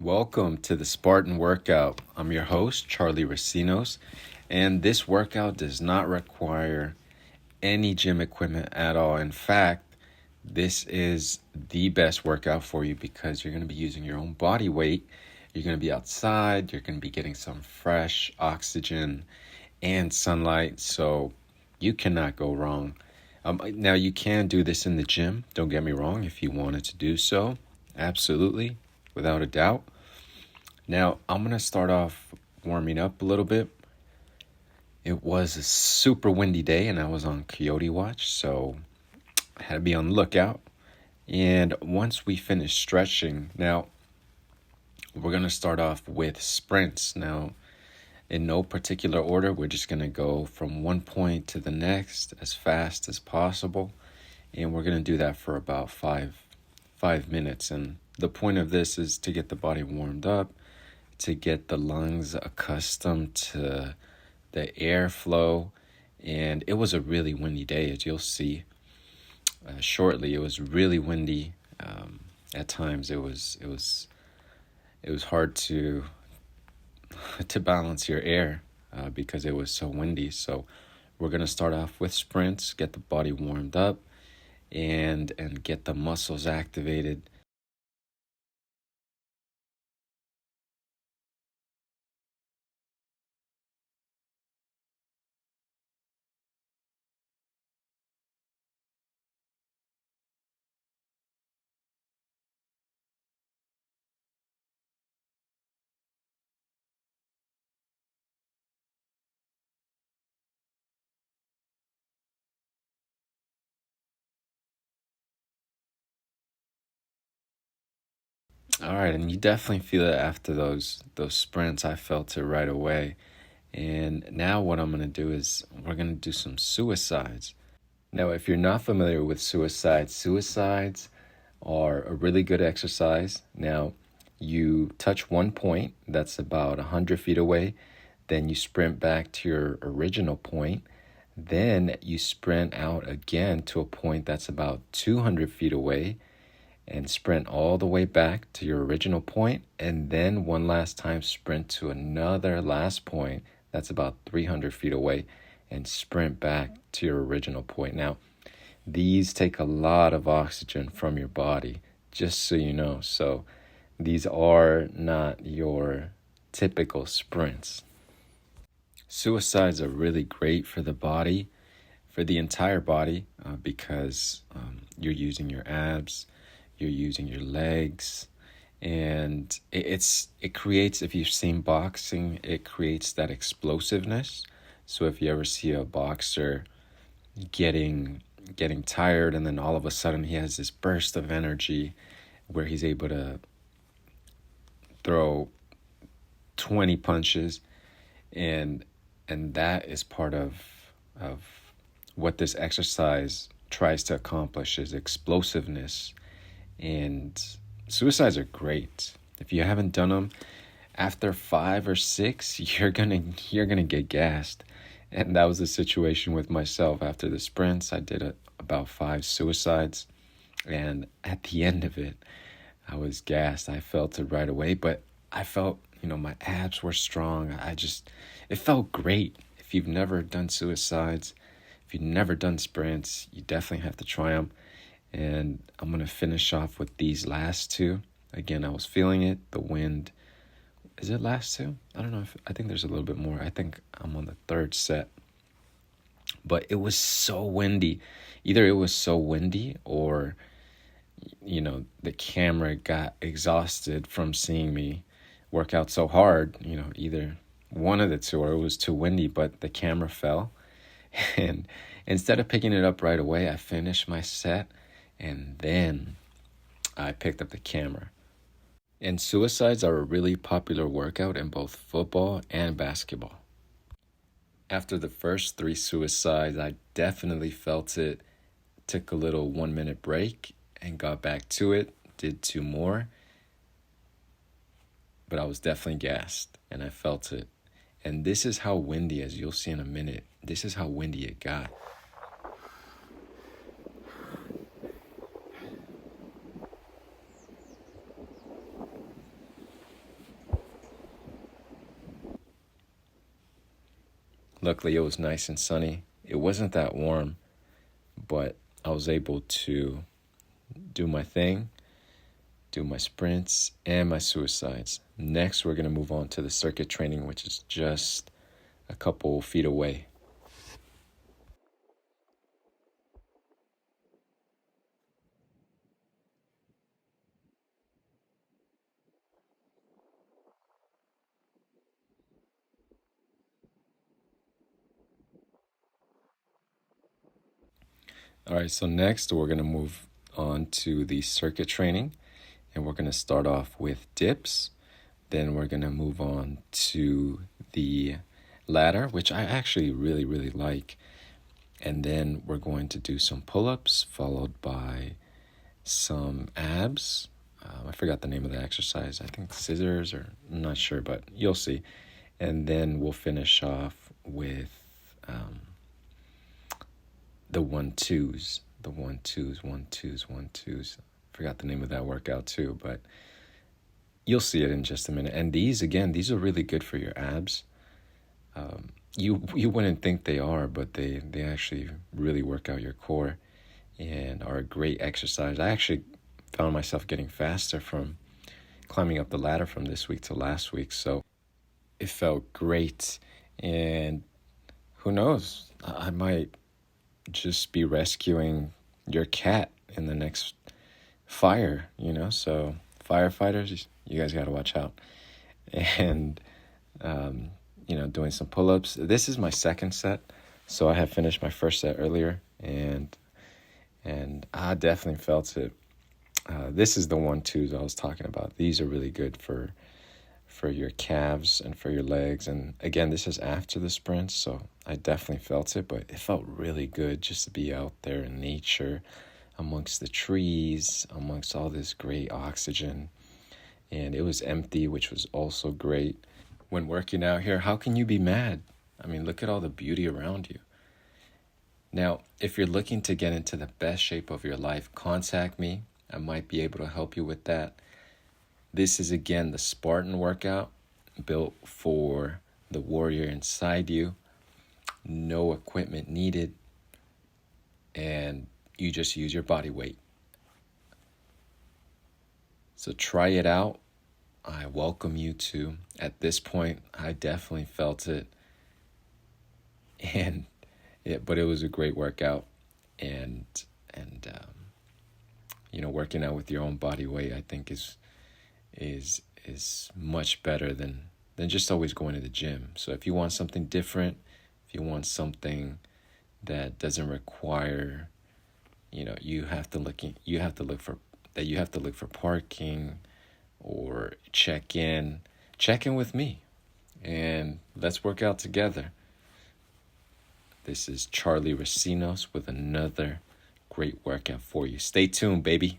Welcome to the Spartan workout. I'm your host, Charlie Racinos, and this workout does not require any gym equipment at all. In fact, this is the best workout for you because you're going to be using your own body weight. You're going to be outside, you're going to be getting some fresh oxygen and sunlight, so you cannot go wrong. Now, you can do this in the gym, don't get me wrong, if you wanted to do so. Absolutely, without a doubt. Now, I'm going to start off warming up a little bit. It was a super windy day and I was on coyote watch, so I had to be on the lookout. And once we finish stretching, now we're going to start off with sprints. Now, in no particular order, we're just going to go from one point to the next as fast as possible. And we're going to do that for about five minutes. And the point of this is to get the body warmed up, to get the lungs accustomed to the airflow. And it was a really windy day, as you'll see shortly. It was really windy. At times it was hard to balance your air because it was so windy. So we're going to start off with sprints, get the body warmed up, and get the muscles activated. All right, and you definitely feel it after those sprints. I felt it right away. And now what I'm going to do is we're going to do some suicides. Now, if you're not familiar with suicides are a really good exercise. Now, you touch one point that's about 100 feet away, then you sprint back to your original point, then you sprint out again to a point that's about 200 feet away, and sprint all the way back to your original point, and then one last time sprint to another last point that's about 300 feet away and sprint back to your original point. Now, these take a lot of oxygen from your body, just so you know. So these are not your typical sprints. Suicides are really great for the body, for the entire body, because you're using your abs, you're using your legs, and it creates, if you've seen boxing, it creates that explosiveness. So if you ever see a boxer getting tired and then all of a sudden he has this burst of energy where he's able to throw 20 punches, and that is part of what this exercise tries to accomplish, is explosiveness. And suicides are great. If you haven't done them, after 5 or 6, you're gonna get gassed. And that was the situation with myself. After the sprints, I did about 5 suicides. And at the end of it, I was gassed. I felt it right away. But I felt, my abs were strong. It felt great. If you've never done suicides, if you've never done sprints, you definitely have to try them. And I'm going to finish off with these last 2. Again, I was feeling it. The wind. Is it last 2? I don't know. I think there's a little bit more. I think I'm on the 3rd set. But it was so windy. Either it was so windy or, the camera got exhausted from seeing me work out so hard. Either one of the two, or it was too windy, but the camera fell. And instead of picking it up right away, I finished my set. And then I picked up the camera. And suicides are a really popular workout in both football and basketball. After the first 3 suicides, I definitely felt it. Took a little 1-minute break and got back to it. Did 2 more. But I was definitely gassed and I felt it. And this is how windy, as you'll see in a minute, this is how windy it got. Luckily, it was nice and sunny. It wasn't that warm, but I was able to do my thing, do my sprints and my suicides. Next, we're going to move on to the circuit training, which is just a couple feet away. All right, so next we're going to move on to the circuit training, and we're going to start off with dips. Then we're going to move on to the ladder, which I actually really, really like. And then we're going to do some pull-ups, followed by some abs. I forgot the name of the exercise. I think scissors, or I'm not sure, but you'll see. And then we'll finish off with the 1-2s. The 1-2s, 1-2s, 1-2s. Forgot the name of that workout too, but you'll see it in just a minute. And these, again, these are really good for your abs. You wouldn't think they are, but they actually really work out your core and are a great exercise. I actually found myself getting faster from climbing up the ladder from this week to last week, so it felt great. And who knows, I might just be rescuing your cat in the next fire, so firefighters, you guys got to watch out. And doing some pull-ups. This is my second set, so I had finished my first set earlier, and I definitely felt it. This is the 1-2s I was talking about. These are really good for your calves and for your legs. And again, this is after the sprints, so I definitely felt it, but it felt really good just to be out there in nature, amongst the trees, amongst all this great oxygen. And it was empty, which was also great. When working out here, how can you be mad? I mean, look at all the beauty around you. Now, if you're looking to get into the best shape of your life, contact me. I might be able to help you with that. This is, again, the Spartan workout, built for the warrior inside you. No equipment needed, and you just use your body weight. So try it out. I welcome you to. At this point, I definitely felt it, but it was a great workout, and working out with your own body weight, I think is much better than just always going to the gym. So if you want something different, if you want something that doesn't require, you have to look for parking or check in with me, and let's work out together. This is Charlie Racinos with another great workout for you. Stay tuned, baby.